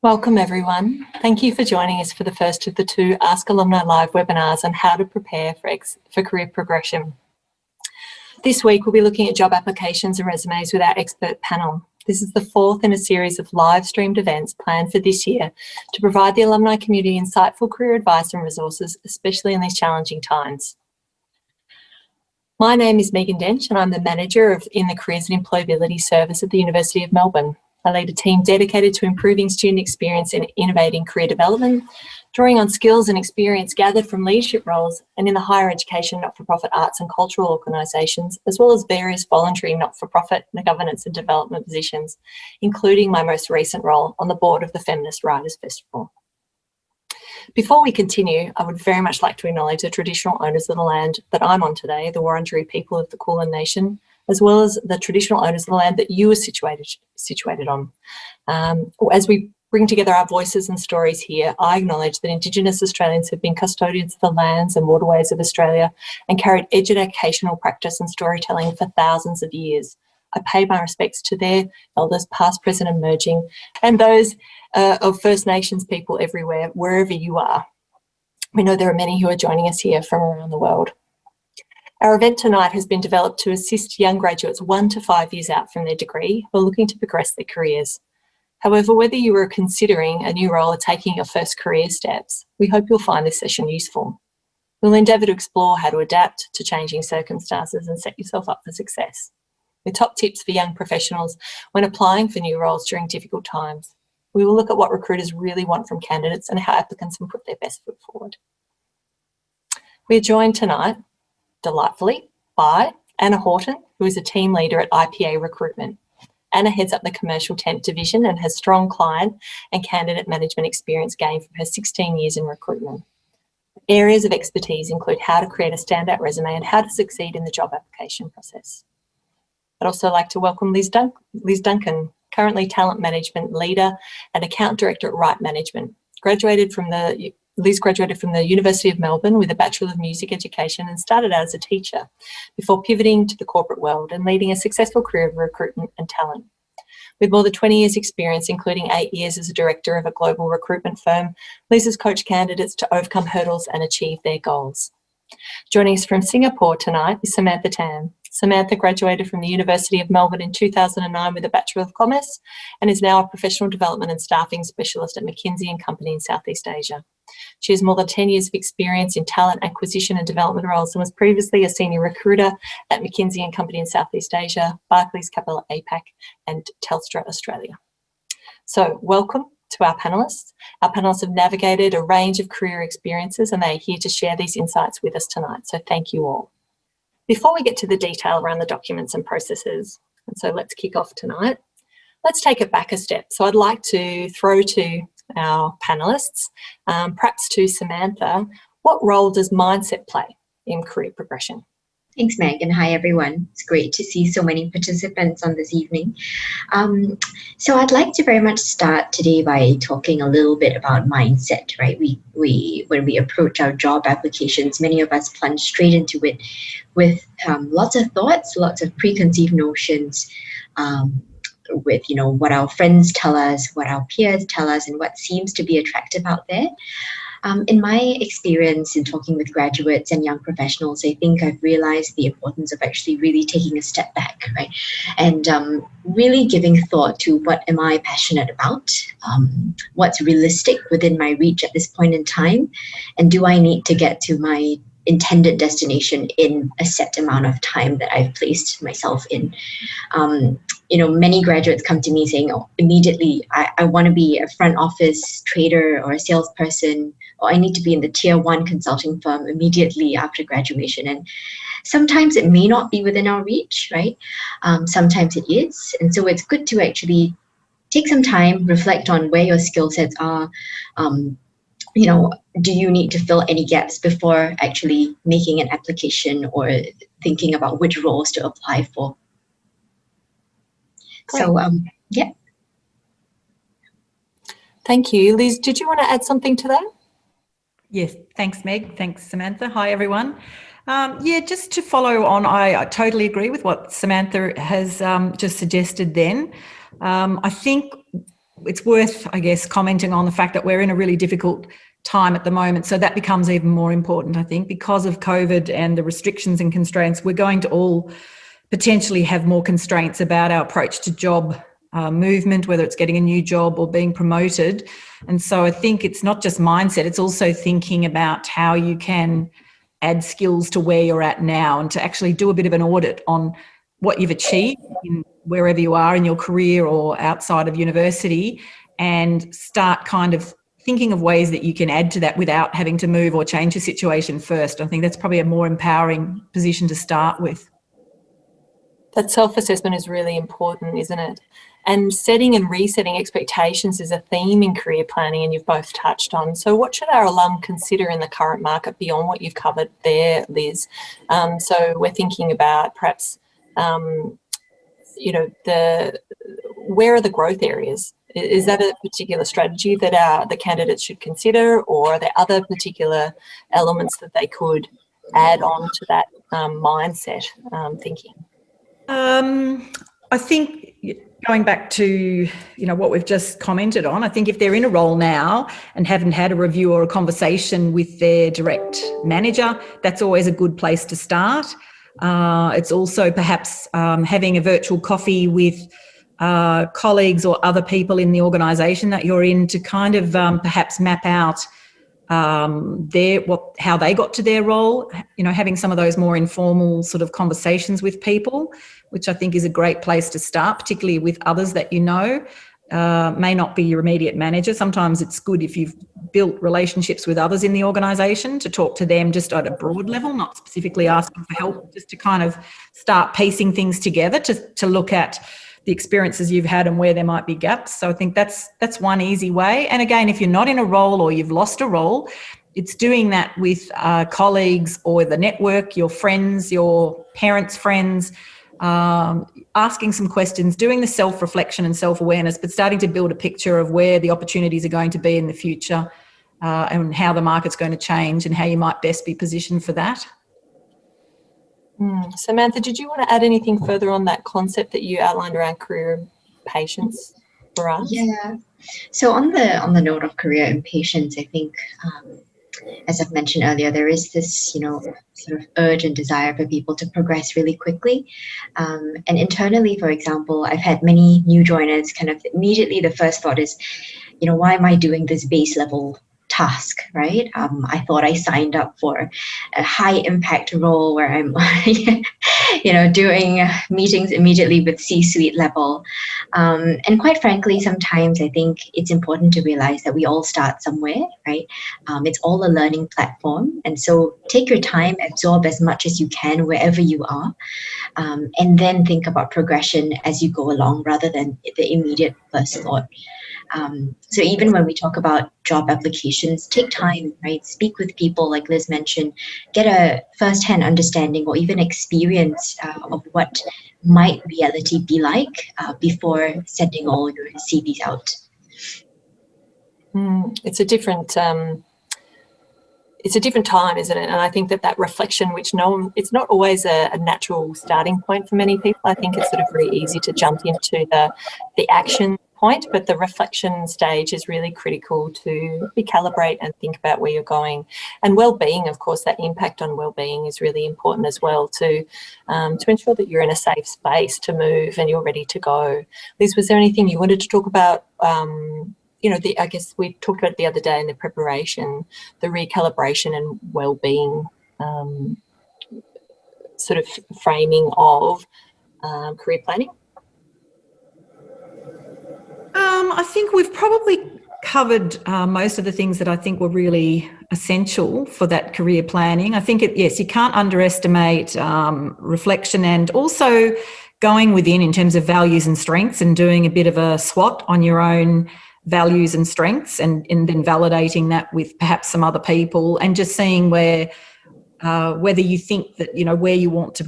Welcome everyone. Thank you for joining us for the first of the two Ask Alumni live webinars on how to prepare for career progression. This week we'll be looking at job applications and resumes with our expert panel. This is the fourth in a series of live streamed events planned for this year to provide the alumni community insightful career advice and resources, especially in these challenging times. My name is Megan Dench and I'm the manager in the Careers Employability Service at the University of Melbourne. I lead a team dedicated to improving student experience and innovating career development, drawing on skills and experience gathered from leadership roles and in the higher education, not-for-profit arts and cultural organisations, as well as various voluntary not-for-profit governance and development positions, including my most recent role on the board of the Feminist Writers Festival. Before we continue, I would very much like to acknowledge the traditional owners of the land that I'm on today, the Wurundjeri people of the Kulin Nation, as well as the traditional owners of the land that you are situated on. As we bring together our voices and stories here, I acknowledge that Indigenous Australians have been custodians of the lands and waterways of Australia and carried educational practice and storytelling for thousands of years. I pay my respects to their elders, past, present, and emerging, and those of First Nations people everywhere, wherever you are. We know there are many who are joining us here from around the world. Our event tonight has been developed to assist young graduates 1 to 5 years out from their degree who are looking to progress their careers. However, whether you are considering a new role or taking your first career steps, we hope you'll find this session useful. We'll endeavour to explore how to adapt to changing circumstances and set yourself up for success, with top tips for young professionals when applying for new roles during difficult times. We will look at what recruiters really want from candidates and how applicants can put their best foot forward. We are joined tonight, delightfully, by Anna Horton, who is a team leader at IPA Recruitment. Anna heads up the commercial temp division and has strong client and candidate management experience gained from her 16 years in recruitment. Areas of expertise include how to create a standout resume and how to succeed in the job application process. I'd also like to welcome Liz Duncan, currently talent management leader and account director at Right Management. Liz graduated from the University of Melbourne with a Bachelor of Music Education and started out as a teacher before pivoting to the corporate world and leading a successful career of recruitment and talent. With more than 20 years experience, including 8 years as a director of a global recruitment firm, Liz has coached candidates to overcome hurdles and achieve their goals. Joining us from Singapore tonight is Samantha Tan. Samantha graduated from the University of Melbourne in 2009 with a Bachelor of Commerce and is now a professional development and staffing specialist at McKinsey & Company in Southeast Asia. She has more than 10 years of experience in talent acquisition and development roles and was previously a senior recruiter at McKinsey & Company in Southeast Asia, Barclays Capital APAC and Telstra Australia. So welcome to our panellists. Our panellists have navigated a range of career experiences and they are here to share these insights with us tonight. So thank you all. Before we get to the detail around the documents and processes, and so let's kick off tonight, let's take it back a step. So I'd like to throw to our panellists, perhaps to Samantha, what role does mindset play in career progression? Thanks, Meg, and hi, everyone. It's great to see so many participants on this evening. So I'd like to very much start today by talking a little bit about mindset, right? When we approach our job applications, many of us plunge straight into it with lots of thoughts, lots of preconceived notions, with what our friends tell us, what our peers tell us, and what seems to be attractive out there. In my experience in talking with graduates and young professionals, I think I've realized the importance of actually really taking a step back, right? And really giving thought to what am I passionate about, what's realistic within my reach at this point in time, and do I need to get to my intended destination in a set amount of time that I've placed myself in. Many graduates come to me saying, immediately, I want to be a front office trader or a salesperson, or I need to be in the tier 1 consulting firm immediately after graduation. And sometimes it may not be within our reach, right? Sometimes it is. And so it's good to actually take some time, reflect on where your skill sets are. Do you need to fill any gaps before actually making an application or thinking about which roles to apply for? Great. So, yeah. Thank you. Liz, did you want to add something to that? Yes, thanks, Meg. Thanks, Samantha. Hi, everyone. Just to follow on, I totally agree with what Samantha has just suggested then. I think it's worth, I guess, commenting on the fact that we're in a really difficult time at the moment. So that becomes even more important, I think, because of COVID and the restrictions and constraints. We're going to all potentially have more constraints about our approach to job movement, whether it's getting a new job or being promoted. And so I think it's not just mindset, it's also thinking about how you can add skills to where you're at now, and to actually do a bit of an audit on what you've achieved in wherever you are in your career or outside of university, and start kind of thinking of ways that you can add to that without having to move or change the situation first. I think that's probably a more empowering position to start with. That self-assessment is really important, isn't it? And setting and resetting expectations is a theme in career planning, and you've both touched on. So what should our alum consider in the current market beyond what you've covered there, Liz? So we're thinking about perhaps, where are the growth areas? Is that a particular strategy that the candidates should consider, or are there other particular elements that they could add on to that mindset thinking? I think going back to, what we've just commented on, I think if they're in a role now and haven't had a review or a conversation with their direct manager, that's always a good place to start. It's also perhaps having a virtual coffee with colleagues or other people in the organisation that you're in to kind of perhaps map out how they got to their role, having some of those more informal sort of conversations with people, which I think is a great place to start, particularly with others that may not be your immediate manager. Sometimes it's good if you've built relationships with others in the organisation to talk to them just at a broad level, not specifically asking for help, just to kind of start piecing things together to look at the experiences you've had and where there might be gaps. So I think that's one easy way. And again, if you're not in a role or you've lost a role, it's doing that with colleagues or the network, your friends, your parents' friends, asking some questions, doing the self-reflection and self-awareness, but starting to build a picture of where the opportunities are going to be in the future and how the market's going to change and how you might best be positioned for that. Samantha, did you want to add anything further on that concept that you outlined around career impatience for us? Yeah. So on the note of career impatience, I think, as I've mentioned earlier, there is this, sort of urge and desire for people to progress really quickly. And internally, for example, I've had many new joiners kind of immediately the first thought is, why am I doing this base level task, right? I thought I signed up for a high impact role where I'm, doing meetings immediately with C-suite level. And quite frankly, sometimes I think it's important to realize that we all start somewhere, right? It's all a learning platform. And so take your time, absorb as much as you can wherever you are, and then think about progression as you go along rather than the immediate first thought. So even when we talk about job applications, take time, right? Speak with people, like Liz mentioned, get a first-hand understanding or even experience of what might reality be like before sending all your CVs out. It's a different time, isn't it? And I think that reflection, which it's not always a natural starting point for many people. I think it's sort of very easy to jump into the action point, but the reflection stage is really critical to recalibrate and think about where you're going. And well-being, of course, that impact on well-being is really important as well to ensure that you're in a safe space to move and you're ready to go. Liz, was there anything you wanted to talk about? I guess we talked about it the other day in the preparation, the recalibration and well-being sort of framing of career planning. I think we've probably covered most of the things that I think were really essential for that career planning. I think, you can't underestimate reflection and also going within in terms of values and strengths and doing a bit of a SWOT on your own values and strengths and then validating that with perhaps some other people and just seeing whether you think that, where you want to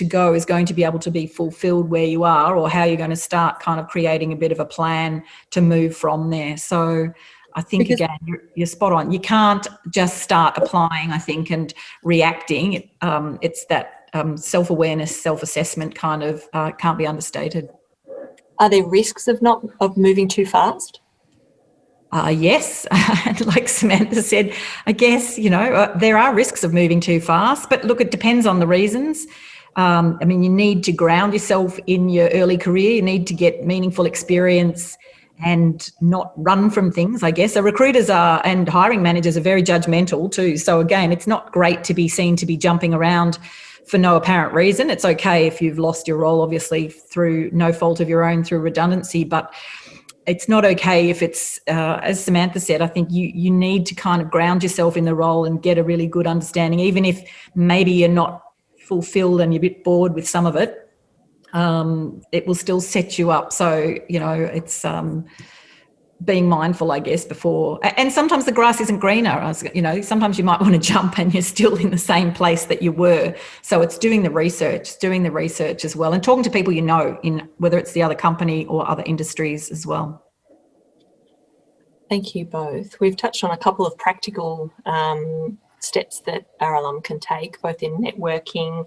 go is going to be able to be fulfilled where you are, or how you're going to start kind of creating a bit of a plan to move from there. So I think, again, you're spot on. You can't just start applying, I think, and reacting. It's that self-awareness, self-assessment kind of can't be understated. Are there risks of moving too fast? Yes, and like Samantha said, I guess, there are risks of moving too fast, but look, it depends on the reasons. I mean, you need to ground yourself in your early career. You need to get meaningful experience and not run from things, I guess. So recruiters and hiring managers are very judgmental too. So again, it's not great to be seen to be jumping around for no apparent reason. It's okay if you've lost your role, obviously, through no fault of your own, through redundancy, but it's not okay if it's, as Samantha said, I think you need to kind of ground yourself in the role and get a really good understanding, even if maybe you're not fulfilled and you're a bit bored with some of it. It will still set you up. So, it's being mindful, I guess, before. And sometimes the grass isn't greener. Sometimes you might want to jump and you're still in the same place that you were. So it's doing the research as well, and talking to people in whether it's the other company or other industries as well. Thank you both. We've touched on a couple of practical steps that our alum can take, both in networking,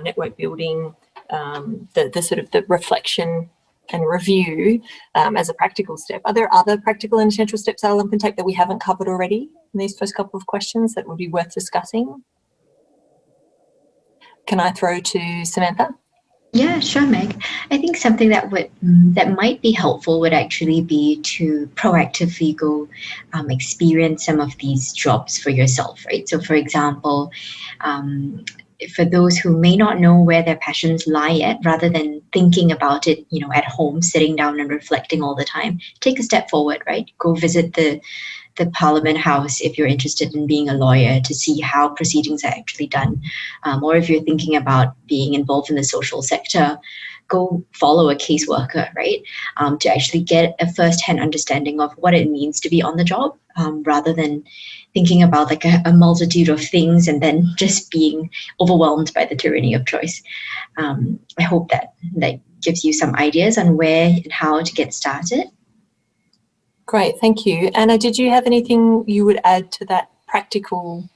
network building, the sort of the reflection and review as a practical step. Are there other practical and essential steps our alum can take that we haven't covered already in these first couple of questions that would be worth discussing? Can I throw to Samantha? Yeah, sure, Meg. I think something that might be helpful would actually be to proactively go experience some of these jobs for yourself, right? So, for example, for those who may not know where their passions lie at, rather than thinking about it, at home, sitting down and reflecting all the time, take a step forward, right? Go visit the Parliament House if you're interested in being a lawyer, to see how proceedings are actually done. Or if you're thinking about being involved in the social sector, go follow a caseworker, right? To actually get a first-hand understanding of what it means to be on the job, rather than thinking about like a multitude of things and then just being overwhelmed by the tyranny of choice. I hope that gives you some ideas on where and how to get started. Great, thank you. Anna, did you have anything you would add to that practical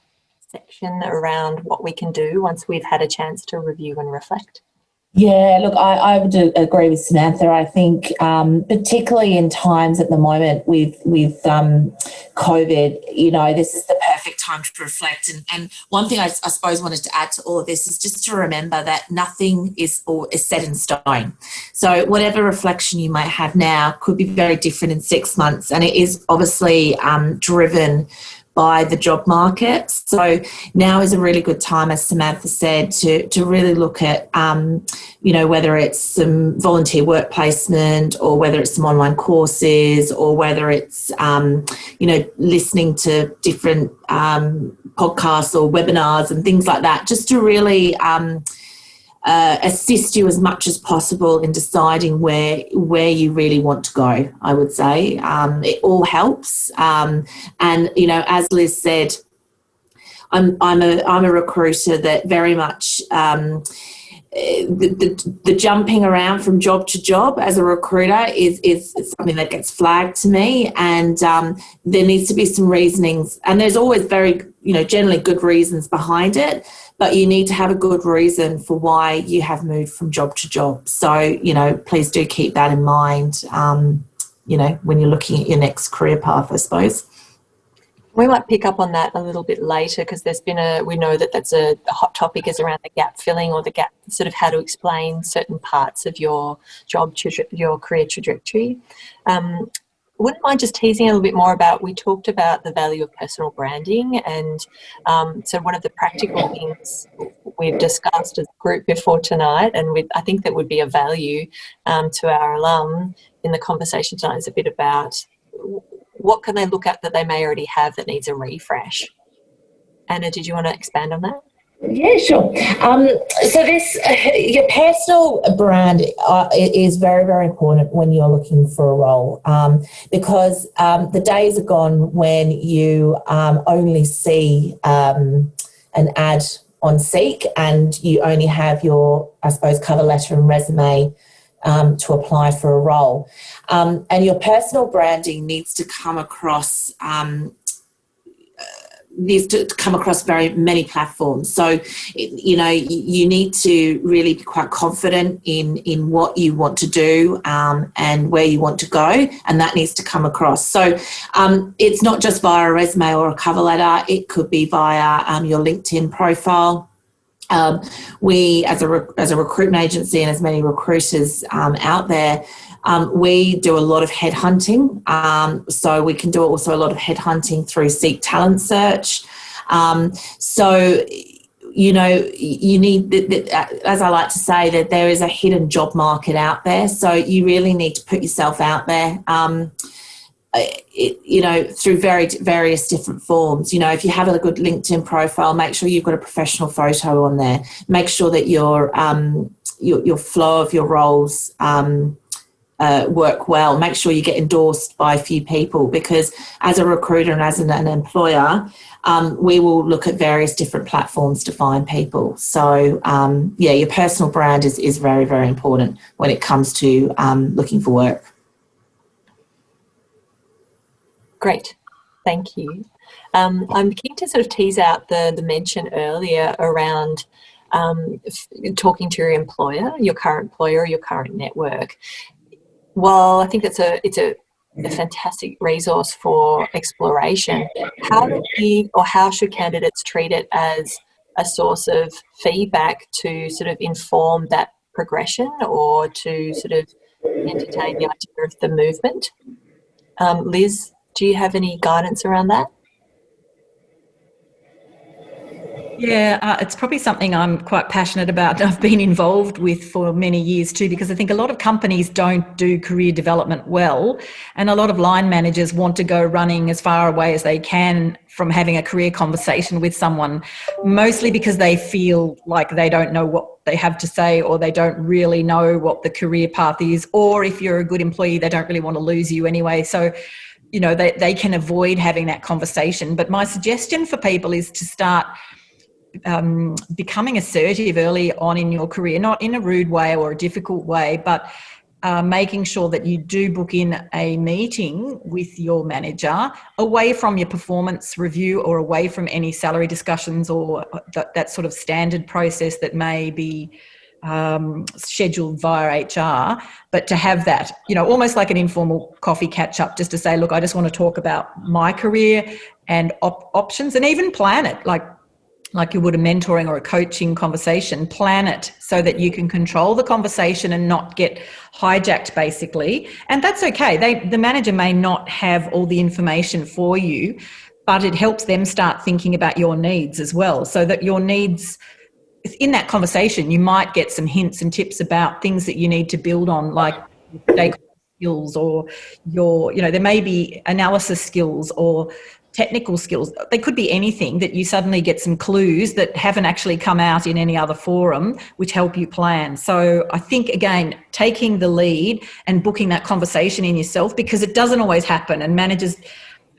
section around what we can do once we've had a chance to review and reflect? Yeah, look, I would agree with Samantha. I think particularly in times at the moment with COVID, this is the perfect time to reflect. And one thing I suppose wanted to add to all of this is just to remember that nothing is set in stone. So whatever reflection you might have now could be very different in 6 months, and it is obviously driven by the job market. So now is a really good time, as Samantha said, to really look at, whether it's some volunteer work placement, or whether it's some online courses, or whether it's, listening to different podcasts or webinars and things like that, just to really assist you as much as possible in deciding where you really want to go, I would say. It all helps. And, as Liz said, I'm a recruiter that very much the jumping around from job to job as a recruiter is something that gets flagged to me, and there needs to be some reasonings, and there's always very, generally good reasons behind it, but you need to have a good reason for why you have moved from job to job. So, please do keep that in mind, when you're looking at your next career path, I suppose. We might pick up on that a little bit later, because we know that that's a hot topic, is around the gap filling, or the gap, sort of how to explain certain parts of your your career trajectory. Wouldn't mind just teasing a little bit more about, we talked about the value of personal branding, and so one of the practical things we've discussed as a group before tonight, and I think that would be of value to our alum in the conversation tonight, is a bit about what can they look at that they may already have that needs a refresh. Anna, did you want to expand on that? Yeah, sure. So your personal brand is very, very important when you're looking for a role, because the days are gone when you only see an ad on Seek and you only have your, I suppose, cover letter and resume to apply for a role. And your personal branding needs to come across needs to come across very many platforms. So, you know, you need to really be quite confident in what you want to do and where you want to go, and that needs to come across. So it's not just via a resume or a cover letter, it could be via your LinkedIn profile. We, as a recruitment agency and as many recruiters out there, we do a lot of headhunting. So we can do also a lot of headhunting through Seek Talent Search. So, you know, you need, as I like to say, that there is a hidden job market out there. So you really need to put yourself out there. You know, through various different forms. You know, if you have a good LinkedIn profile, make sure you've got a professional photo on there. Make sure that your flow of your roles work well. Make sure you get endorsed by a few people, because as a recruiter and as an employer, we will look at various different platforms to find people. So, yeah, your personal brand is very, very important when it comes to looking for work. Great, thank you. I'm keen to sort of tease out the mention earlier around talking to your employer, your current employer, your current network. While I think it's a fantastic resource for exploration, how should candidates treat it as a source of feedback to sort of inform that progression or to sort of entertain the idea of the movement? Liz, do you have any guidance around that? Yeah, it's probably something I'm quite passionate about. I've been involved with for many years too, because I think a lot of companies don't do career development well, and a lot of line managers want to go running as far away as they can from having a career conversation with someone, mostly because they feel like they don't know what they have to say, or they don't really know what the career path is, or if you're a good employee, they don't really want to lose you anyway. So, you know, they can avoid having that conversation. But my suggestion for people is to start becoming assertive early on in your career, not in a rude way or a difficult way, but making sure that you do book in a meeting with your manager away from your performance review or away from any salary discussions or that sort of standard process that may be scheduled via HR, but to have that, you know, almost like an informal coffee catch up, just to say, look, I just want to talk about my career and options, and even plan it like you would a mentoring or a coaching conversation. Plan it so that you can control the conversation and not get hijacked, basically. And that's okay. The manager may not have all the information for you, but it helps them start thinking about your needs as well, so that your needs, in that conversation, you might get some hints and tips about things that you need to build on, like stakeholder skills, or there may be analysis skills or technical skills. They could be anything that you suddenly get some clues that haven't actually come out in any other forum, which help you plan. So I think, again, taking the lead and booking that conversation in yourself, because it doesn't always happen, and managers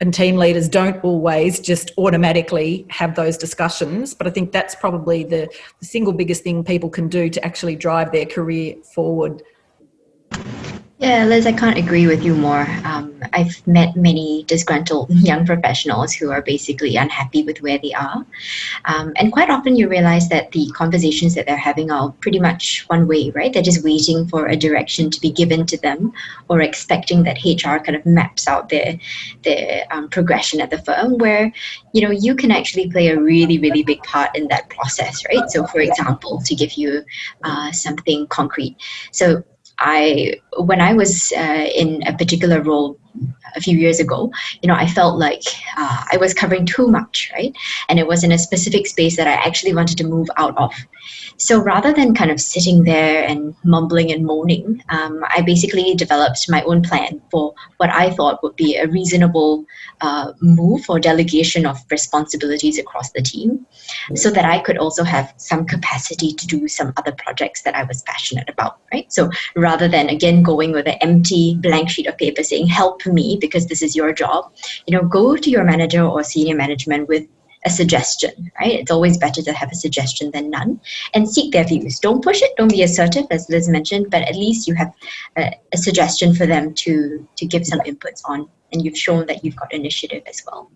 and team leaders don't always just automatically have those discussions. But I think that's probably the single biggest thing people can do to actually drive their career forward. Yeah, Liz, I can't agree with you more. I've met many disgruntled young professionals who are basically unhappy with where they are. And quite often you realize that the conversations that they're having are pretty much one way, right? They're just waiting for a direction to be given to them, or expecting that HR kind of maps out their progression at the firm, where, you know, you can actually play a really, really big part in that process, right? So for example, to give you something concrete. So when I was in a particular role a few years ago, you know, I felt like I was covering too much, right? And it was in a specific space that I actually wanted to move out of. So rather than kind of sitting there and mumbling and moaning, I basically developed my own plan for what I thought would be a reasonable move or delegation of responsibilities across the team, so that I could also have some capacity to do some other projects that I was passionate about, right? So rather than, again, going with an empty blank sheet of paper saying, help me because this is your job, you know, go to your manager or senior management with a suggestion, right? It's always better to have a suggestion than none, and seek their views. Don't push it, don't be assertive, as Liz mentioned, but at least you have a suggestion for them to give some inputs on, and you've shown that you've got initiative as well.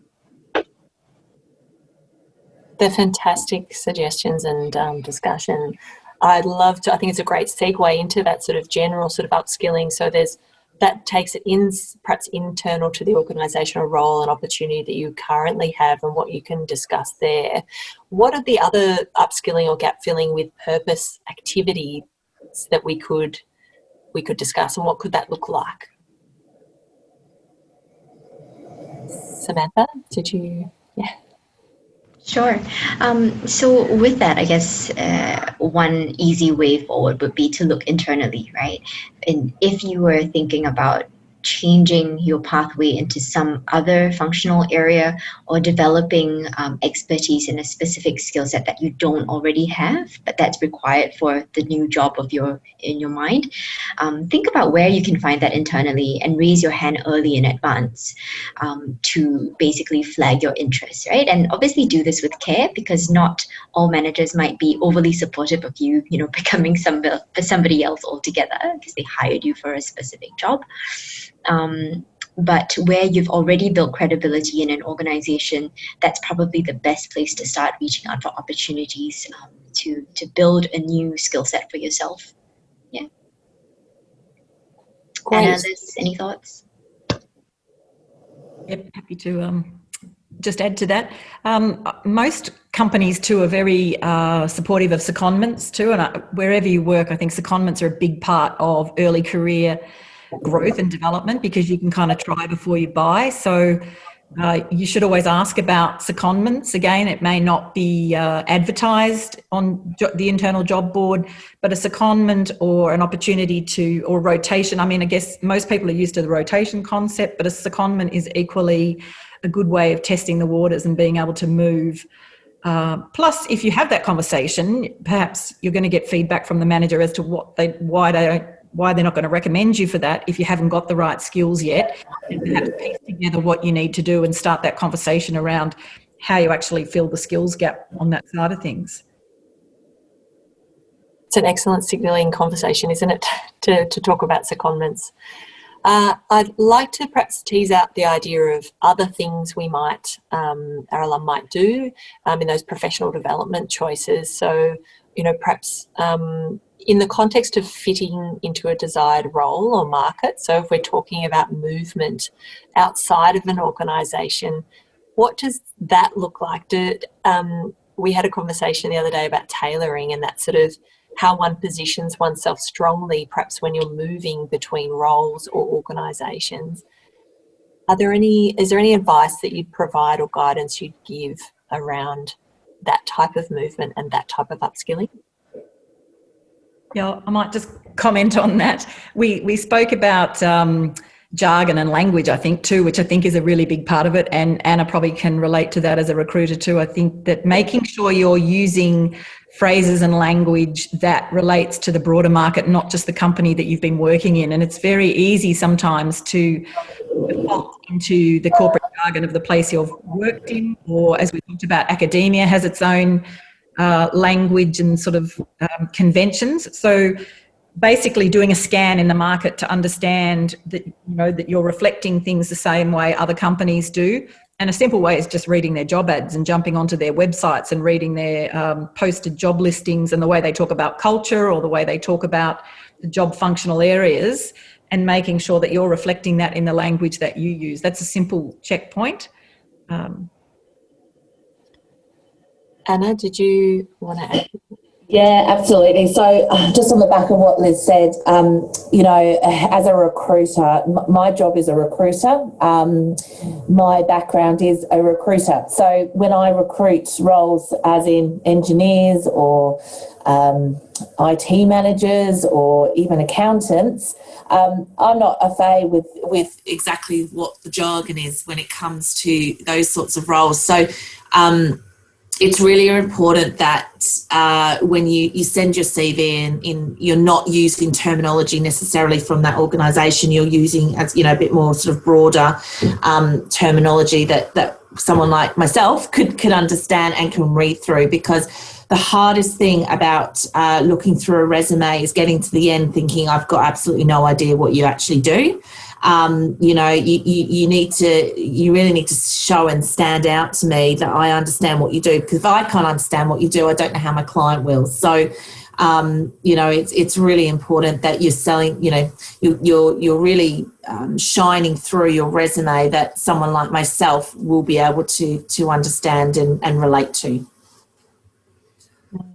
They're fantastic suggestions and discussion. I'd love to, I think it's a great segue into that sort of general sort of upskilling. So that takes it in perhaps internal to the organisational role and opportunity that you currently have and what you can discuss there. What are the other upskilling or gap filling with purpose activities that we could discuss, and what could that look like? Samantha, did you? Yeah. Sure. So with that, I guess one easy way forward would be to look internally, right? And if you were thinking about changing your pathway into some other functional area or developing expertise in a specific skill set that you don't already have, but that's required for the new job in your mind, think about where you can find that internally and raise your hand early in advance to basically flag your interests, right? And obviously do this with care, because not all managers might be overly supportive of you, becoming somebody else altogether because they hired you for a specific job. But where you've already built credibility in an organization, that's probably the best place to start reaching out for opportunities to build a new skill set for yourself. Yeah. Great. Anna, Liz, any thoughts? Yep, happy to just add to that. Most companies too are very supportive of secondments too, and wherever you work, I think secondments are a big part of early career growth and development, because you can kind of try before you buy. So you should always ask about secondments. Again, it may not be advertised on the internal job board, but a secondment or an opportunity or rotation. I mean, I guess most people are used to the rotation concept, but a secondment is equally a good way of testing the waters and being able to move. Plus, if you have that conversation, perhaps you're going to get feedback from the manager as to why they're not going to recommend you for that if you haven't got the right skills yet, and perhaps piece together what you need to do and start that conversation around how you actually fill the skills gap on that side of things. It's an excellent signalling conversation, isn't it, to talk about secondments. I'd like to perhaps tease out the idea of other things our alum might do in those professional development choices. So, perhaps in the context of fitting into a desired role or market. So if we're talking about movement outside of an organisation, what does that look like? We had a conversation the other day about tailoring and that sort of how one positions oneself strongly, perhaps when you're moving between roles or organisations. Is there any advice that you'd provide or guidance you'd give around that type of movement and that type of upskilling? Yeah, I might just comment on that. We spoke about jargon and language, I think, too, which I think is a really big part of it. And Anna probably can relate to that as a recruiter too. I think that making sure you're using phrases and language that relates to the broader market, not just the company that you've been working in. And it's very easy sometimes to default into the corporate jargon of the place you've worked in, or as we talked about, academia has its own language and sort of conventions. So basically doing a scan in the market to understand that, that you're reflecting things the same way other companies do. And a simple way is just reading their job ads and jumping onto their websites and reading their posted job listings and the way they talk about culture or the way they talk about the job functional areas, and making sure that you're reflecting that in the language that you use. That's a simple checkpoint. Anna, did you want to add? Yeah, absolutely. So just on the back of what Liz said, as a recruiter, my job is a recruiter. My background is a recruiter. So when I recruit roles as in engineers or IT managers or even accountants, I'm not a fay with exactly what the jargon is when it comes to those sorts of roles. So it's really important that when you send your CV in, you're not using terminology necessarily from that organisation. You're using, as a bit more sort of broader terminology that someone like myself could understand and can read through. Because the hardest thing about looking through a resume is getting to the end thinking I've got absolutely no idea what you actually do. you know, you really need to show and stand out to me that I understand what you do, because if I can't understand what you do, I don't know how my client will. So, you know, it's really important that you're selling, you know, you're really shining through your resume that someone like myself will be able to understand and relate to.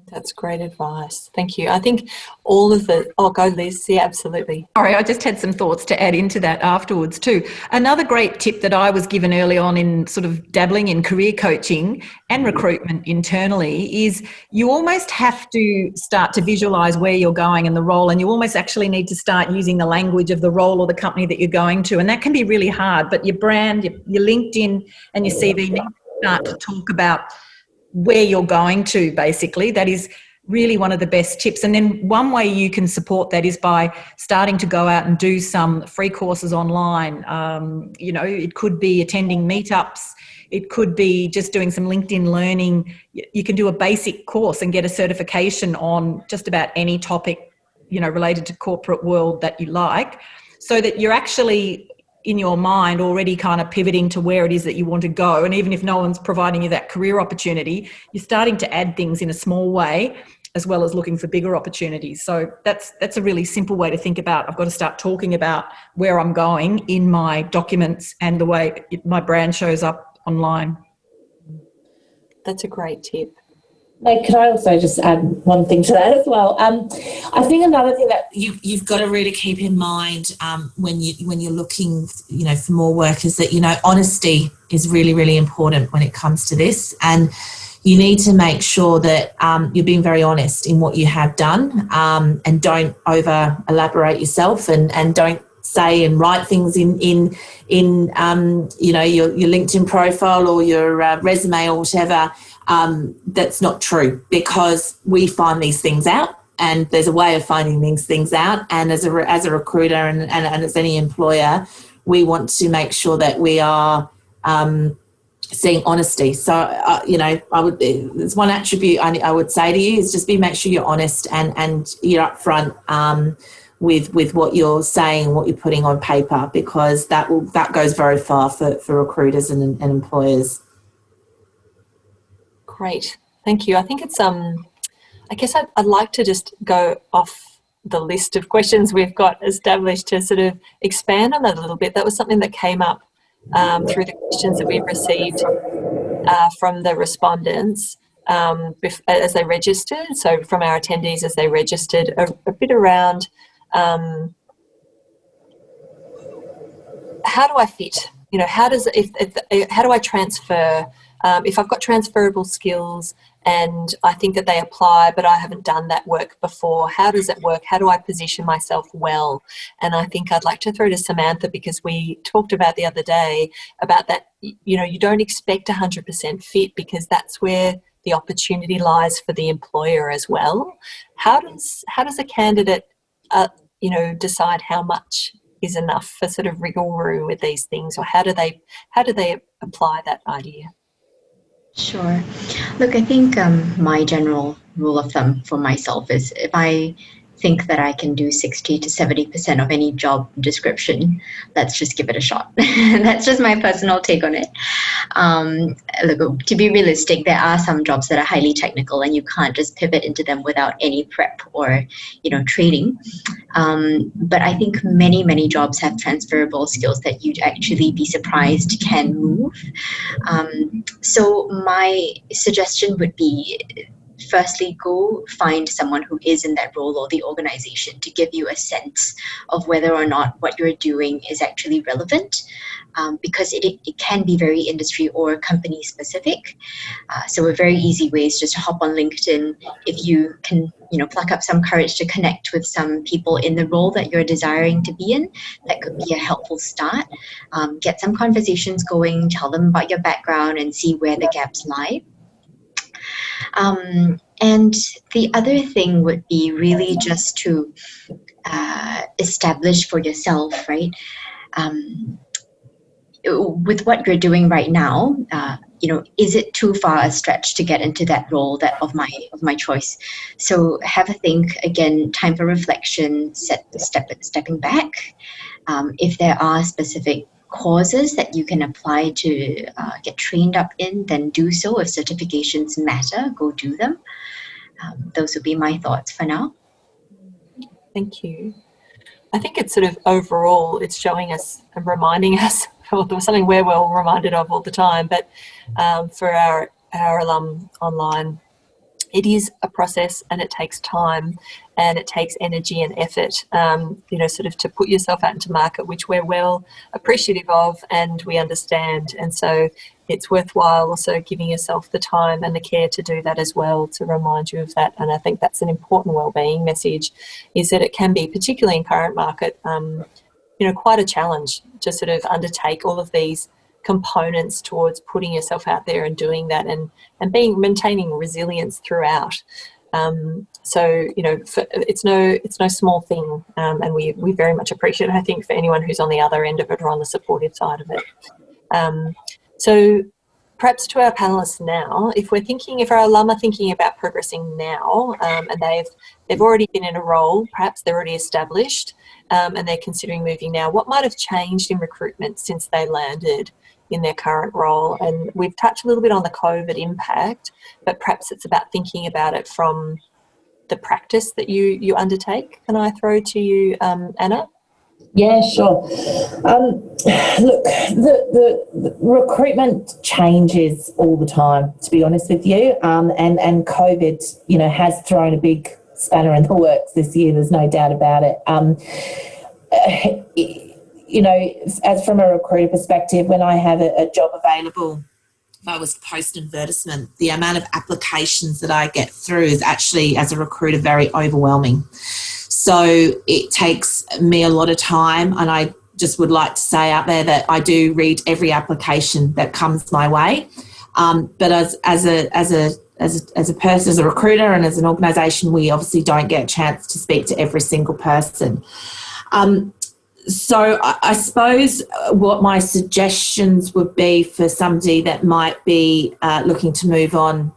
That's great advice. Thank you. I think all of the... Oh, go Liz. Yeah, absolutely. Sorry, I just had some thoughts to add into that afterwards too. Another great tip that I was given early on in sort of dabbling in career coaching and recruitment internally is you almost have to start to visualise where you're going in the role, and you almost actually need to start using the language of the role or the company that you're going to. And that can be really hard, but your brand, your LinkedIn and your CV need to start to talk about where you're going to, basically. That is really one of the best tips. And then one way you can support that is by starting to go out and do some free courses online. You know, it could be attending meetups. It could be just doing some LinkedIn learning. You can do a basic course and get a certification on just about any topic, you know, related to corporate world that you like, so that you're actually in your mind already kind of pivoting to where it is that you want to go. And even if no one's providing you that career opportunity, you're starting to add things in a small way, as well as looking for bigger opportunities. So that's a really simple way to think about, I've got to start talking about where I'm going in my documents and the way my brand shows up online. That's a great tip. Like, could I also just add one thing to that as well? I think another thing that you've got to really keep in mind when you're looking, you know, for more workers, that, you know, honesty is really, really important when it comes to this, and you need to make sure that you're being very honest in what you have done, and don't over elaborate yourself, and don't say and write things in you know, your LinkedIn profile or your resume or whatever. That's not true, because we find these things out, and there's a way of finding these things out. And as a recruiter and as any employer, we want to make sure that we are seeing honesty. So, you know, there's one attribute I would say to you is just make sure you're honest and you're upfront with what you're saying, what you're putting on paper, because that goes very far for recruiters and employers. Great. Thank you. I think it's, I guess I'd like to just go off the list of questions we've got established to sort of expand on that a little bit. That was something that came up through the questions that we've received from the respondents as they registered. So from our attendees as they registered, a bit around how do I fit? You know, how do I transfer? If I've got transferable skills and I think that they apply, but I haven't done that work before, how does it work? How do I position myself well? And I think I'd like to throw to Samantha, because we talked about the other day about that, you know, you don't expect 100% fit, because that's where the opportunity lies for the employer as well. How does a candidate, you know, decide how much is enough for sort of wriggle room with these things, or how do they apply that idea? Sure. Look, I think my general rule of thumb for myself is, if I think that I can do 60 to 70% of any job description, let's just give it a shot. That's just my personal take on it. Look, to be realistic, there are some jobs that are highly technical and you can't just pivot into them without any prep or, you know, training. But I think many jobs have transferable skills that you'd actually be surprised can move. So my suggestion would be, firstly, go find someone who is in that role or the organization to give you a sense of whether or not what you're doing is actually relevant, because it can be very industry or company specific. So a very easy way is just to hop on LinkedIn. If you can, you know, pluck up some courage to connect with some people in the role that you're desiring to be in, that could be a helpful start. Get some conversations going, tell them about your background and see where the gaps lie. And the other thing would be really just to establish for yourself, right? With what you're doing right now, you know, is it too far a stretch to get into that role of my choice? So have a think. Again, time for reflection, stepping back. If there are specific courses that you can apply to get trained up in, then do so. If certifications matter, go do them. Those would be my thoughts for now. Thank you. I think it's sort of overall, it's showing us and reminding us, or something we're well reminded of all the time, but for our alum online, it is a process and it takes time and it takes energy and effort, sort of to put yourself out into market, which we're well appreciative of and we understand. And so it's worthwhile also giving yourself the time and the care to do that as well, to remind you of that. And I think that's an important wellbeing message, is that it can be, particularly in current market, quite a challenge to sort of undertake all of these components towards putting yourself out there and doing that, and maintaining resilience throughout. It's no small thing, and we very much appreciate it, I think, for anyone who's on the other end of it or on the supportive side of it. So perhaps to our panellists now, if our alum are thinking about progressing now, and they've already been in a role, perhaps they're already established, and they're considering moving now, what might have changed in recruitment since they landed in their current role? And we've touched a little bit on the COVID impact, but perhaps it's about thinking about it from the practice that you undertake. Can I throw to you, Anna? Yeah, sure. Look, the recruitment changes all the time, to be honest with you, and COVID, has thrown a big spanner in the works this year. There's no doubt about it. As from a recruiter perspective, when I have a job available, if I was to post an advertisement, the amount of applications that I get through is actually, as a recruiter, very overwhelming. So it takes me a lot of time, and I just would like to say out there that I do read every application that comes my way. But as a person, as a recruiter, and as an organisation, we obviously don't get a chance to speak to every single person. So I suppose what my suggestions would be for somebody that might be looking to move on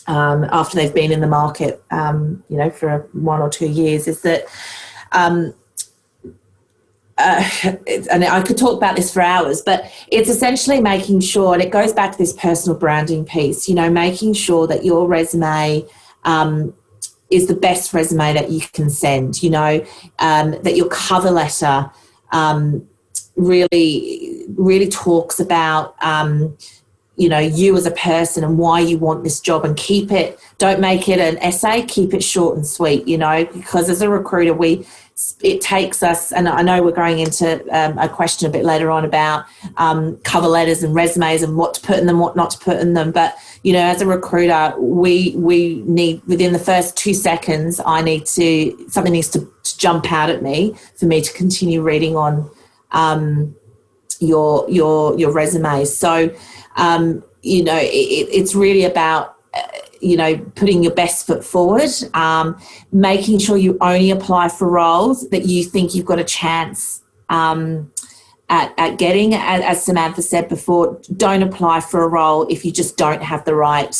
after they've been in the market, for 1 or 2 years, is that, and I could talk about this for hours, but it's essentially making sure, and it goes back to this personal branding piece, making sure that your resume is the best resume that you can send, that your cover letter really talks about, you as a person and why you want this job, and don't make it an essay, keep it short and sweet, because as a recruiter, it takes us, and I know we're going into a question a bit later on about cover letters and resumes and what to put in them, what not to put in them. But, as a recruiter, we need, within the first 2 seconds, something needs to jump out at me for me to continue reading on your resume. So, it's really about, putting your best foot forward, making sure you only apply for roles that you think you've got a chance at getting. As Samantha said before, don't apply for a role if you just don't have the right,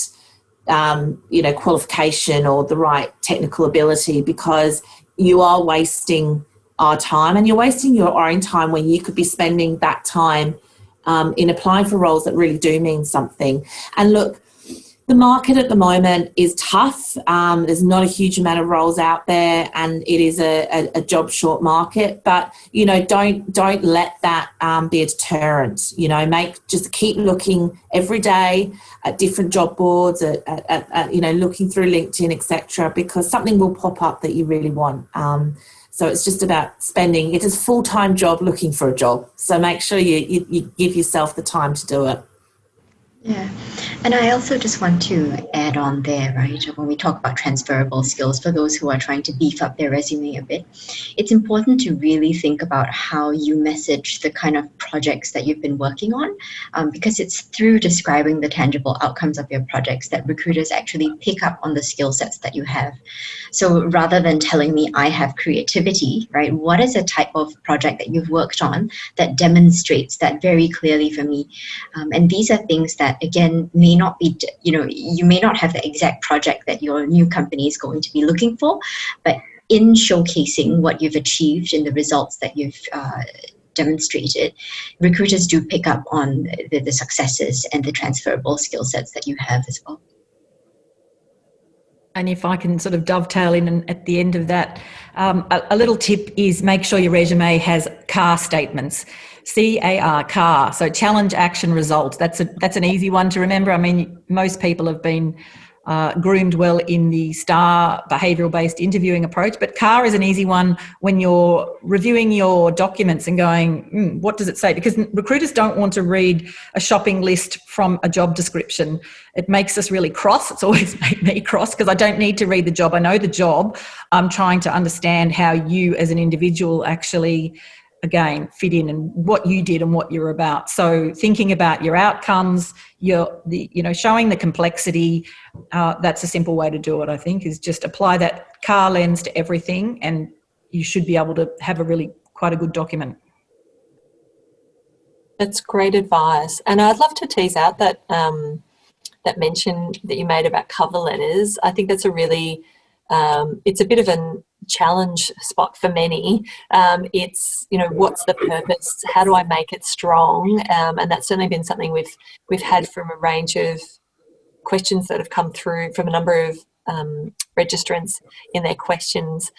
qualification or the right technical ability, because you are wasting our time, and you're wasting your own time when you could be spending that time in applying for roles that really do mean something. And look, the market at the moment is tough. There's not a huge amount of roles out there, and it is a job short market. But don't let that be a deterrent. Just keep looking every day at different job boards, at looking through LinkedIn, etc., because something will pop up that you really want. So it's just about spending. It is a full-time job looking for a job. So make sure you give yourself the time to do it. Yeah, and I also just want to add on there, right, when we talk about transferable skills for those who are trying to beef up their resume a bit, it's important to really think about how you message the kind of projects that you've been working on, because it's through describing the tangible outcomes of your projects that recruiters actually pick up on the skill sets that you have. So rather than telling me I have creativity, right, what is a type of project that you've worked on that demonstrates that very clearly for me? And these are things that, again, may not be, you may not have the exact project that your new company is going to be looking for, but in showcasing what you've achieved and the results that you've demonstrated, recruiters do pick up on the successes and the transferable skill sets that you have as well. And if I can sort of dovetail in and at the end of that, a little tip is make sure your resume has CAR statements. C-A-R, CAR. So challenge, action, result. That's an easy one to remember. I mean, most people have been groomed well in the STAR behavioural-based interviewing approach, but CAR is an easy one when you're reviewing your documents and going, what does it say? Because recruiters don't want to read a shopping list from a job description. It makes us really cross. It's always made me cross because I don't need to read the job. I know the job. I'm trying to understand how you as an individual actually, again, fit in and what you did and what you're about. So thinking about your outcomes, showing the complexity, that's a simple way to do it, I think, is just apply that CAR lens to everything and you should be able to have quite a good document. That's great advice. And I'd love to tease out that that mention that you made about cover letters. I think that's a really, it's a bit of a challenge spot for many. It's, what's the purpose? How do I make it strong? And that's certainly been something we've had from a range of questions that have come through from a number of registrants in their questions.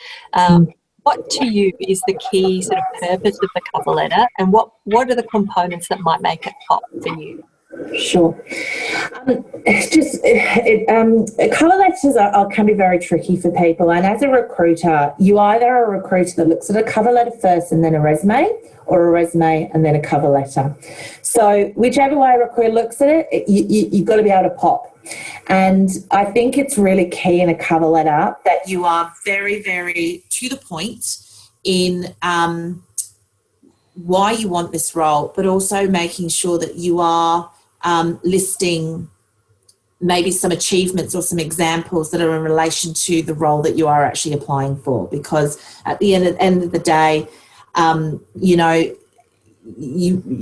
What to you is the key sort of purpose of the cover letter, and what are the components that might make it pop for you? Sure. Cover letters can be very tricky for people, and as a recruiter, you either are a recruiter that looks at a cover letter first and then a resume, or a resume and then a cover letter. So whichever way a recruiter looks at it, you've got to be able to pop. And I think it's really key in a cover letter that You are very, very to the point in why you want this role, but also making sure that you are listing maybe some achievements or some examples that are in relation to the role that you are actually applying for. Because at the end of the day, you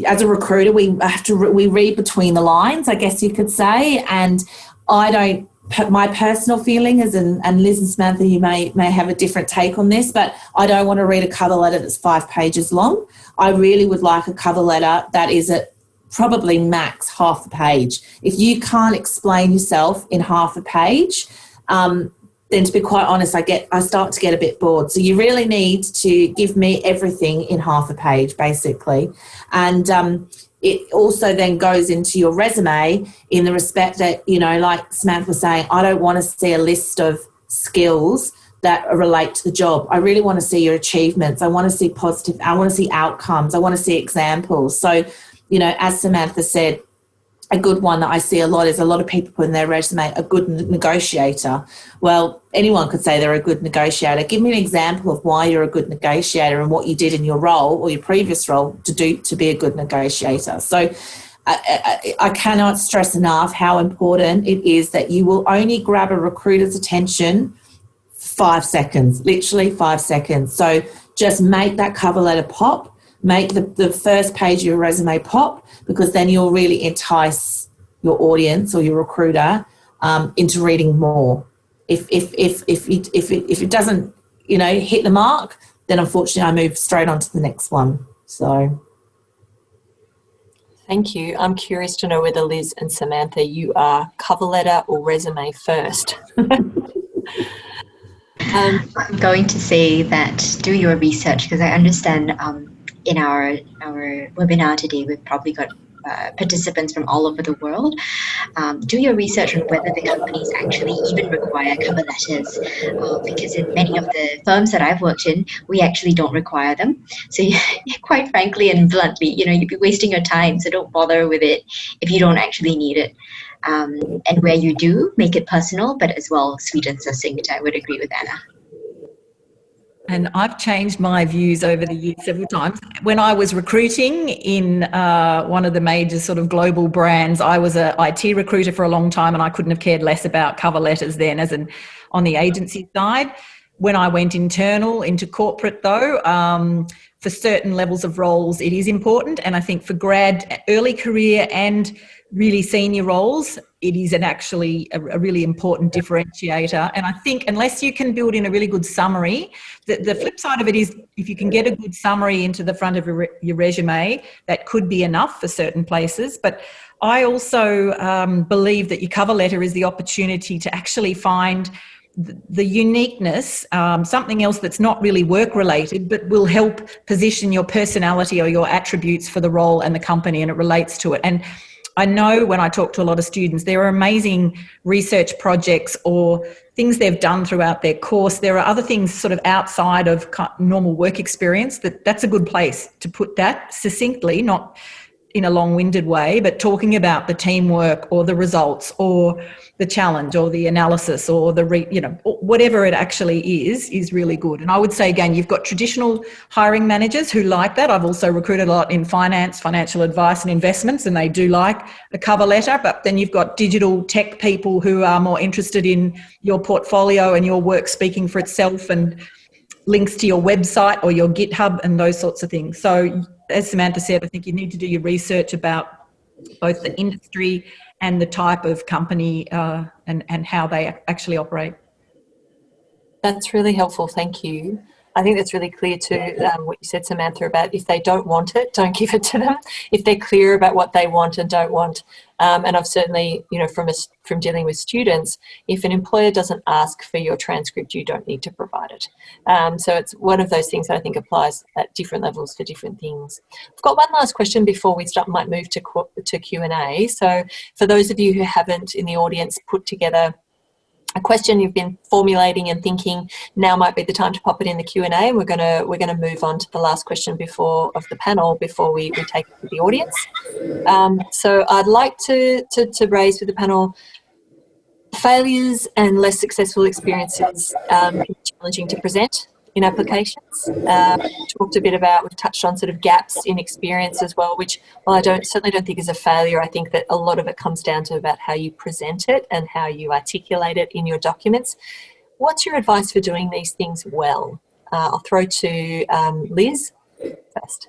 as a recruiter, we read between the lines, I guess you could say. And my personal feeling is, and Liz and Samantha, you may have a different take on this, but I don't want to read a cover letter that's 5 pages long. I really would like a cover letter that is at probably max half a page. If you can't explain yourself in half a page, then to be quite honest, I start to get a bit bored. So you really need to give me everything in half a page, basically. And it also then goes into your resume in the respect that, like Samantha was saying, I don't want to see a list of skills that relate to the job. I really want to see your achievements. I want to see positive, I want to see outcomes. I want to see examples. So, as Samantha said, a good one that I see a lot is a lot of people put in their resume, a good negotiator. Well, anyone could say they're a good negotiator. Give me an example of why you're a good negotiator and what you did in your role or your previous role to be a good negotiator. So I cannot stress enough how important it is that you will only grab a recruiter's attention 5 seconds, literally 5 seconds. So just make that cover letter pop. Make the first page of your resume pop, because then you'll really entice your audience or your recruiter into reading more. If it doesn't, hit the mark, then unfortunately I move straight on to the next one. So. Thank you. I'm curious to know whether Liz and Samantha, you are cover letter or resume first. I'm going to say that do your research, because I understand in our webinar today, we've probably got participants from all over the world. Do your research on whether the companies actually even require cover letters, because in many of the firms that I've worked in, we actually don't require them. So quite frankly and bluntly, you'd be wasting your time, so don't bother with it if you don't actually need it. And where you do, make it personal, but as well sweet and succinct. I would agree with Anna. And I've changed my views over the years several times. When I was recruiting in one of the major sort of global brands, I was an IT recruiter for a long time, and I couldn't have cared less about cover letters then on the agency side. when I went internal into corporate though, for certain levels of roles, it is important. And I think for grad, early career and really senior roles, it is actually a really important differentiator. And I think unless you can build in a really good summary, the flip side of it is if you can get a good summary into the front of your resume, that could be enough for certain places. But I also believe that your cover letter is the opportunity to actually find the uniqueness, something else that's not really work related, but will help position your personality or your attributes for the role and the company, and it relates to it. And I know when I talk to a lot of students, there are amazing research projects or things they've done throughout their course. There are other things sort of outside of normal work experience that's a good place to put that succinctly, not in a long-winded way, but talking about the teamwork or the results or the challenge or the analysis or the, whatever it actually is really good. And I would say, again, you've got traditional hiring managers who like that. I've also recruited a lot in finance, financial advice and investments, and they do like a cover letter. But then you've got digital tech people who are more interested in your portfolio and your work speaking for itself and links to your website or your GitHub and those sorts of things. So as Samantha said, I think you need to do your research about both the industry and the type of company and how they actually operate. That's really helpful. Thank you. I think that's really clear too, what you said, Samantha, about if they don't want it, don't give it to them. If they're clear about what they want and don't want. And I've certainly, from dealing with students, if an employer doesn't ask for your transcript, you don't need to provide it. So it's one of those things that I think applies at different levels for different things. I've got one last question before we might move to Q&A. So for those of you who haven't in the audience put together a question you've been formulating and thinking, now might be the time to pop it in the Q&A, and we're gonna move on to the last question of the panel before we take it to the audience. So I'd like to raise with the panel, failures and less successful experiences can be challenging to present in applications. We've touched on sort of gaps in experience as well, which, while I certainly don't think is a failure, I think that a lot of it comes down to about how you present it and how you articulate it in your documents. What's your advice for doing these things well? I'll throw to Liz first.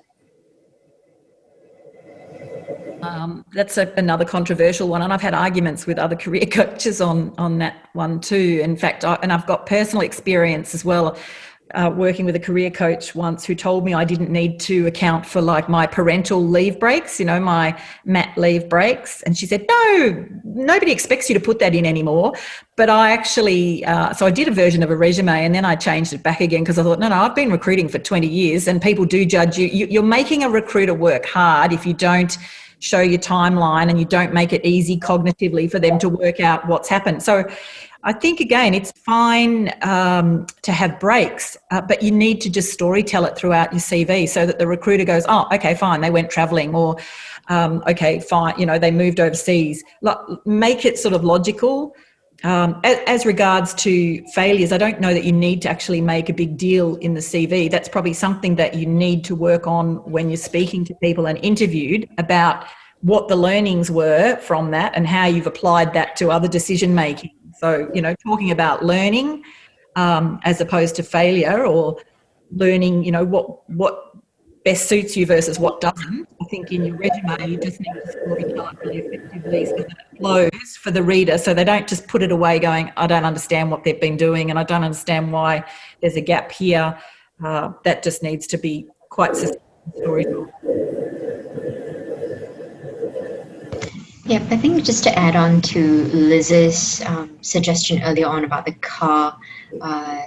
That's another controversial one, and I've had arguments with other career coaches on that one too. In fact, I've got personal experience as well, working with a career coach once who told me I didn't need to account for like my parental leave breaks, my mat leave breaks. And she said, no, nobody expects you to put that in anymore. But I actually, so I did a version of a resume and then I changed it back again because I thought, no, I've been recruiting for 20 years and people do judge you. You're making a recruiter work hard if you don't show your timeline and you don't make it easy cognitively for them to work out what's happened. So I think, again, it's fine to have breaks, but you need to just storytell it throughout your CV so that the recruiter goes, oh, okay, fine, they went travelling, or okay, fine, they moved overseas. Make it sort of logical. As regards to failures, I don't know that you need to actually make a big deal in the CV. That's probably something that you need to work on when you're speaking to people and interviewed about what the learnings were from that and how you've applied that to other decision making. So, talking about learning as opposed to failure, or learning, what best suits you versus what doesn't. I think in your resume, you just need to storytell it really effectively so that it flows for the reader, so they don't just put it away going, I don't understand what they've been doing and I don't understand why there's a gap here. That just needs to be quite succinct storytelling. Yep, I think just to add on to Liz's suggestion earlier on about the CAR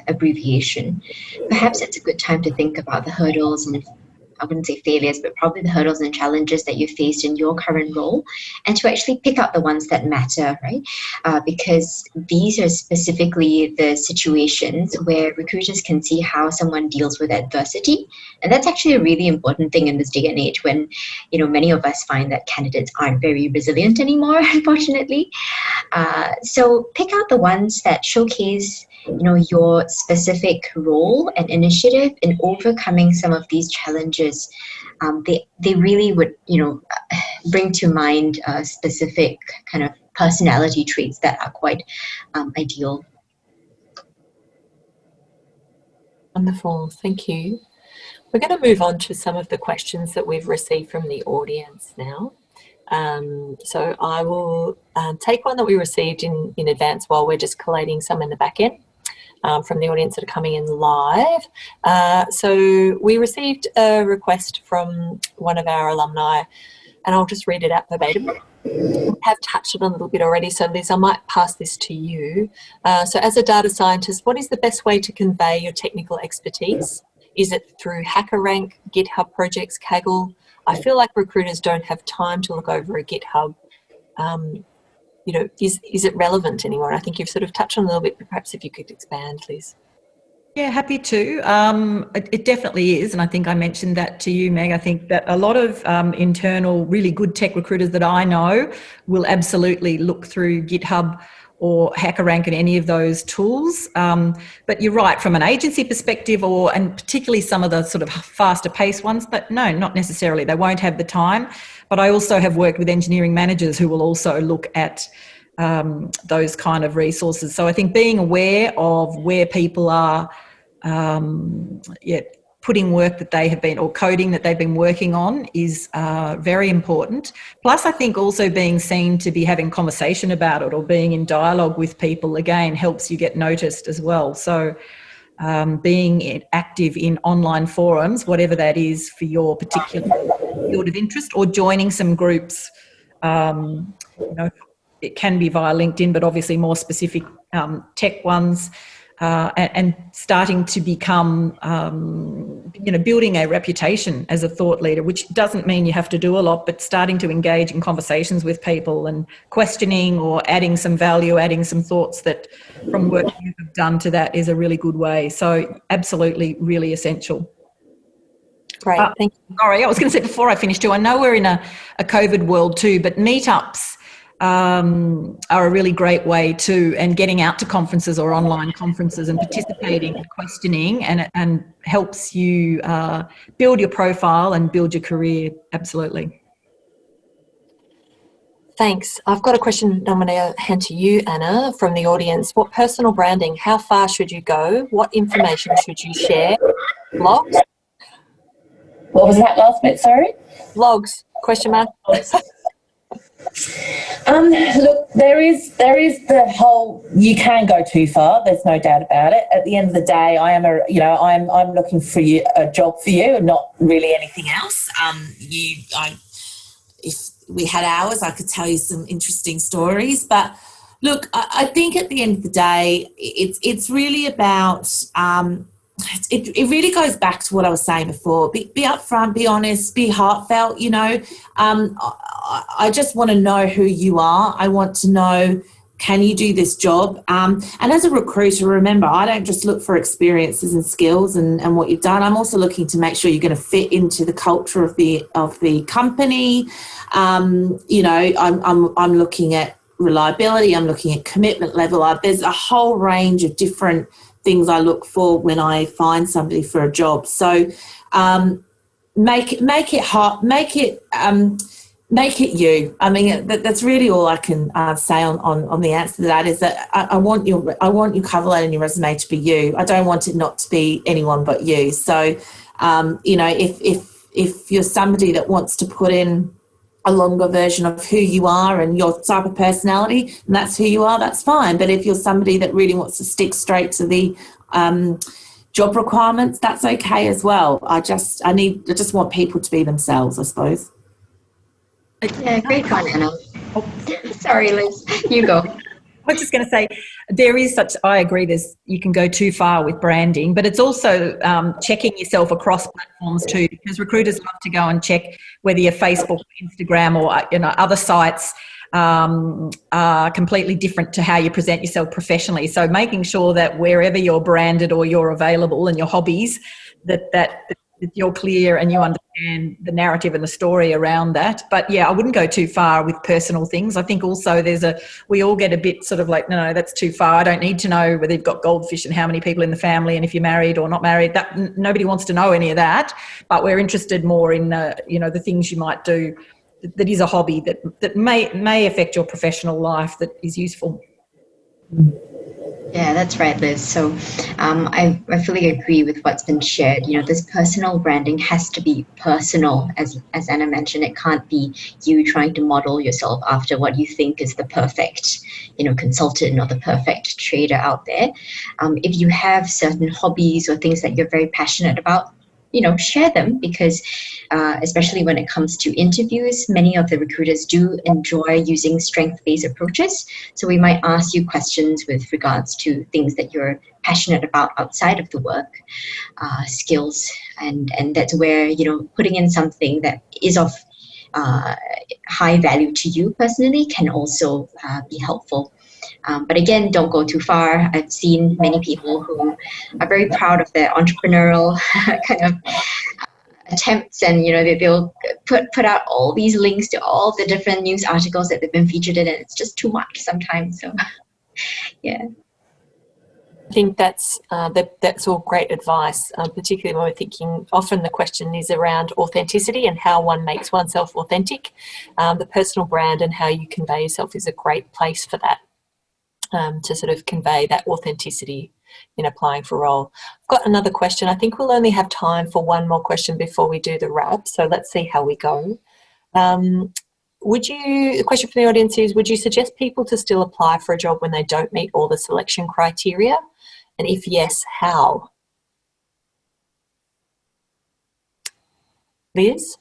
abbreviation, perhaps it's a good time to think about the hurdles and, I wouldn't say failures, but probably the hurdles and challenges that you faced in your current role, and to actually pick out the ones that matter, right? Because these are specifically the situations where recruiters can see how someone deals with adversity. And that's actually a really important thing in this day and age when, many of us find that candidates aren't very resilient anymore, unfortunately. So pick out the ones that showcase your specific role and initiative in overcoming some of these challenges. They really would, bring to mind specific kind of personality traits that are quite ideal. Wonderful, thank you. We're going to move on to some of the questions that we've received from the audience now. So I will take one that we received in advance while we're just collating some in the back end from the audience that are coming in live. So we received a request from one of our alumni, and I'll just read it out verbatim. I have touched on it a little bit already, so Liz, I might pass this to you. So as a data scientist, what is the best way to convey your technical expertise? Is it through HackerRank, GitHub projects, Kaggle? I feel like recruiters don't have time to look over a GitHub. You know, is it relevant anymore? I think you've sort of touched on a little bit, but perhaps if you could expand, Liz. Yeah, happy to. It definitely is, and I think I mentioned that to you, Meg. I think that a lot of internal, really good tech recruiters that I know will absolutely look through GitHub or HackerRank and any of those tools. But you're right, from an agency perspective, and particularly some of the sort of faster paced ones, but no, not necessarily. They won't have the time. But I also have worked with engineering managers who will also look at those kind of resources. So I think being aware of where people are putting work that they have been, or coding that they've been working on, is very important. Plus, I think also being seen to be having conversation about it or being in dialogue with people, again, helps you get noticed as well. So being active in online forums, whatever that is for your particular field of interest, or joining some groups, you know, it can be via LinkedIn, but obviously more specific tech ones, and starting to become, you know, building a reputation as a thought leader, which doesn't mean you have to do a lot, but starting to engage in conversations with people and questioning or adding some value, adding some thoughts that from work you have done to that is a really good way. So absolutely really essential. Great, thank you. Sorry, I was going to say before I finish too, I know we're in a COVID world too, but meetups are a really great way too, and getting out to conferences or online conferences and participating and questioning, and helps you build your profile and build your career. Absolutely. Thanks. I've got a question I'm going to hand to you, Anna, from the audience. What personal branding, how far should you go? What information should you share? Blogs? What was that last bit, sorry? Blogs, question mark. Look, there is the whole, you can go too far, there's no doubt about it. At the end of the day, I'm looking for you, a job for you, and not really anything else. If we had hours, I could tell you some interesting stories, but look, I think at the end of the day, it's really about, it really goes back to what I was saying before. Be upfront, be honest, be heartfelt, you know. I just want to know who you are. I want to know, can you do this job? And as a recruiter, remember, I don't just look for experiences and skills and what you've done. I'm also looking to make sure you're going to fit into the culture of the company. You know, I'm looking at reliability. I'm looking at commitment level. There's a whole range of different things I look for when I find somebody for a job. So make it hot, make it you. I mean, that's really all I can say on the answer to that, is that I want your cover letter and your resume to be you. I don't want it not to be anyone but you. So, you know, if you're somebody that wants to put in a longer version of who you are and your type of personality, and that's who you are, that's fine. But if you're somebody that really wants to stick straight to the job requirements, that's okay as well. I just want people to be themselves, I suppose. Yeah, great one, Anna. Sorry, Liz, you go. I was just going to say, I agree, you can go too far with branding, but it's also checking yourself across platforms too, because recruiters love to go and check whether your Facebook, Instagram, or, you know, other sites are completely different to how you present yourself professionally. So making sure that wherever you're branded or you're available and your hobbies, that you're clear and you understand the narrative and the story around that. But yeah, I wouldn't go too far with personal things. I think also we all get a bit sort of like, no, that's too far. I don't need to know whether you've got goldfish and how many people in the family and if you're married or not married. That nobody wants to know any of that. But we're interested more in, you know, the things you might do that is a hobby that may affect your professional life that is useful. Yeah, that's right, Liz. So I fully agree with what's been shared. You know, this personal branding has to be personal. As Anna mentioned, it can't be you trying to model yourself after what you think is the perfect, consultant or the perfect trader out there. If you have certain hobbies or things that you're very passionate about, share them, because especially when it comes to interviews, many of the recruiters do enjoy using strength-based approaches. So we might ask you questions with regards to things that you're passionate about outside of the work, skills, and that's where, putting in something that is of high value to you personally can also be helpful. But again, don't go too far. I've seen many people who are very proud of their entrepreneurial kind of attempts, and they'll put out all these links to all the different news articles that they've been featured in, and it's just too much sometimes. So, yeah. I think that's all great advice, particularly when we're thinking, often the question is around authenticity and how one makes oneself authentic. The personal brand and how you convey yourself is a great place for that, to sort of convey that authenticity in applying for a role. I've got another question. I think we'll only have time for one more question before we do the wrap, so let's see how we go. The question from the audience is, would you suggest people to still apply for a job when they don't meet all the selection criteria? And if yes, how? Liz?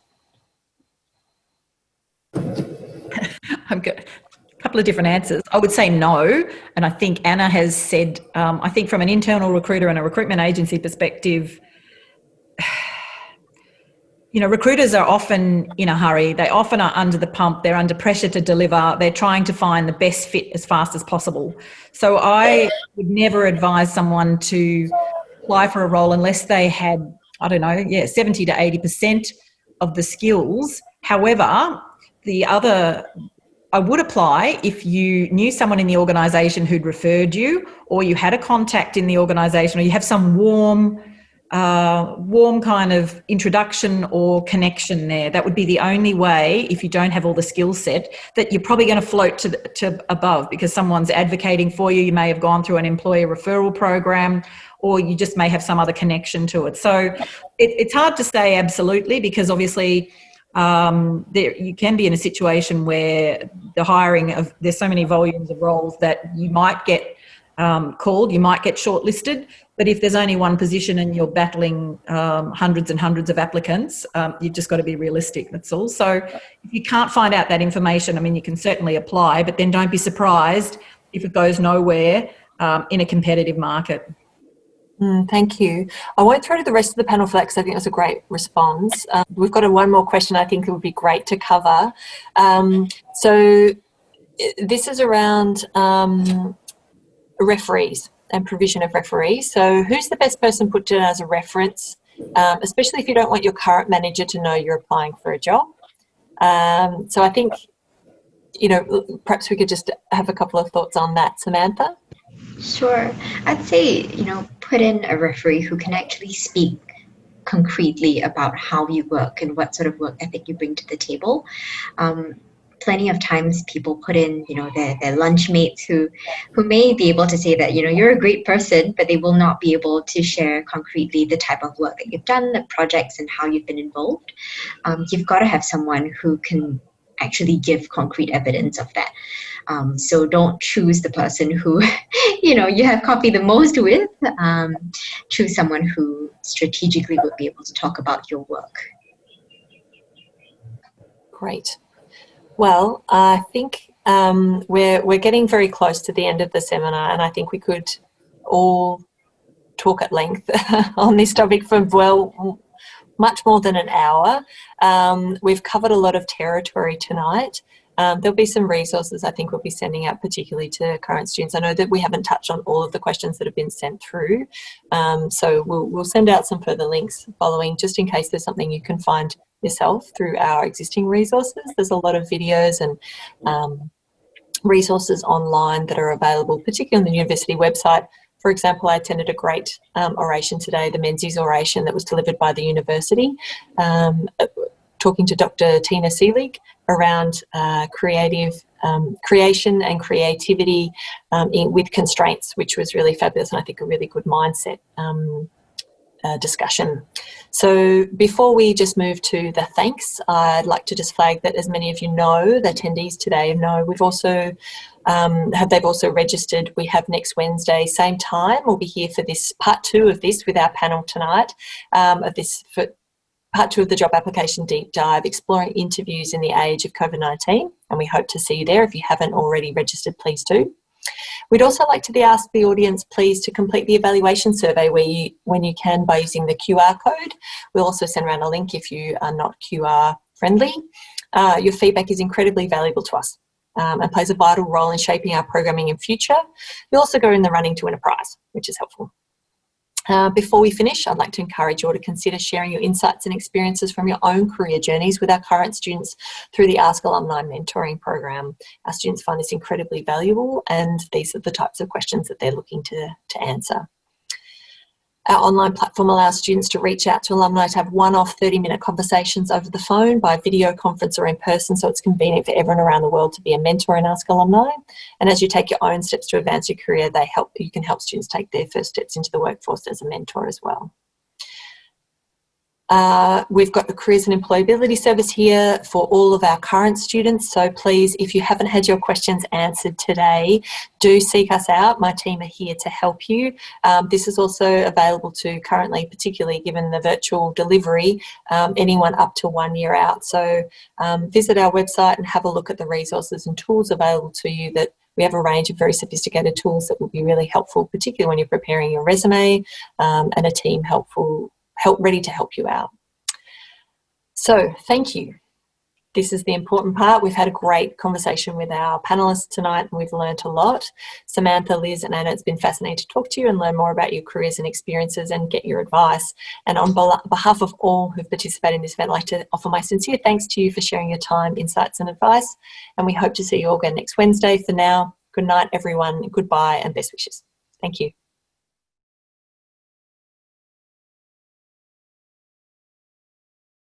I'm good. A couple of different answers. I would say no. And I think Anna has said, I think from an internal recruiter and a recruitment agency perspective, recruiters are often in a hurry. They often are under the pump. They're under pressure to deliver. They're trying to find the best fit as fast as possible. So I would never advise someone to apply for a role unless they had, 70 to 80% of the skills. However, I would apply if you knew someone in the organisation who'd referred you, or you had a contact in the organisation, or you have some warm kind of introduction or connection there. That would be the only way, if you don't have all the skill set, that you're probably going to float to above, because someone's advocating for you. You may have gone through an employer referral program, or you just may have some other connection to it. So it's hard to say absolutely, because obviously you can be in a situation where there's so many volumes of roles that you might get called, you might get shortlisted, but if there's only one position and you're battling hundreds and hundreds of applicants, you've just got to be realistic, that's all. So if you can't find out that information, you can certainly apply, but then don't be surprised if it goes nowhere in a competitive market. Thank you. I won't throw to the rest of the panel for that, because I think that's a great response. We've got one more question I think it would be great to cover. So this is around referees and provision of referees. So who's the best person put down as a reference, especially if you don't want your current manager to know you're applying for a job? So I think, perhaps we could just have a couple of thoughts on that. Samantha? Sure. I'd say, put in a referee who can actually speak concretely about how you work and what sort of work ethic you bring to the table. Plenty of times people put in, their lunch mates who may be able to say that, you're a great person, but they will not be able to share concretely the type of work that you've done, the projects, and how you've been involved. You've got to have someone who can actually give concrete evidence of that. So don't choose the person who, you have coffee the most with. Choose someone who strategically will be able to talk about your work. Great. Well, I think we're getting very close to the end of the seminar, and I think we could all talk at length on this topic for, much more than an hour. We've covered a lot of territory tonight. There'll be some resources I think we'll be sending out, particularly to current students. I know that we haven't touched on all of the questions that have been sent through, so we'll send out some further links following, just in case there's something you can find yourself through our existing resources. There's a lot of videos and resources online that are available, particularly on the university website. For example, I attended a great oration today, the Menzies oration that was delivered by the university, talking to Dr. Tina Seelig around creative creation and creativity with constraints, which was really fabulous and I think a really good mindset discussion. So before we just move to the thanks, I'd like to just flag that, as many of you know, the attendees today know, we've also they've also registered. We have next Wednesday, same time. We'll be here for this part 2 of this with our panel tonight for part 2 of the job application deep dive, exploring interviews in the age of COVID-19, and we hope to see you there. If you haven't already registered, please do. We'd also like to ask the audience, please, to complete the evaluation survey when you can by using the QR code. We'll also send around a link if you are not QR friendly. Your feedback is incredibly valuable to us and plays a vital role in shaping our programming in future. You'll also go in the running to win a prize, which is helpful. Before we finish, I'd like to encourage you all to consider sharing your insights and experiences from your own career journeys with our current students through the Ask Alumni mentoring program. Our students find this incredibly valuable, and these are the types of questions that they're looking to answer. Our online platform allows students to reach out to alumni to have one-off 30-minute conversations over the phone, by video conference or in person, so it's convenient for everyone around the world to be a mentor in Ask Alumni. And as you take your own steps to advance your career, you can help students take their first steps into the workforce as a mentor as well. We've got the Careers and Employability Service here for all of our current students. So please, if you haven't had your questions answered today, do seek us out. My team are here to help you. This is also available to currently, particularly given the virtual delivery, anyone up to 1 year out. So visit our website and have a look at the resources and tools available to you. That we have a range of very sophisticated tools that will be really helpful, particularly when you're preparing your resume, and a team ready to help you out. So thank you. This is the important part. We've had a great conversation with our panellists tonight and we've learnt a lot. Samantha, Liz and Anna, it's been fascinating to talk to you and learn more about your careers and experiences and get your advice. And on behalf of all who've participated in this event, I'd like to offer my sincere thanks to you for sharing your time, insights and advice. And we hope to see you all again next Wednesday. For now, good night everyone, goodbye and best wishes. Thank you.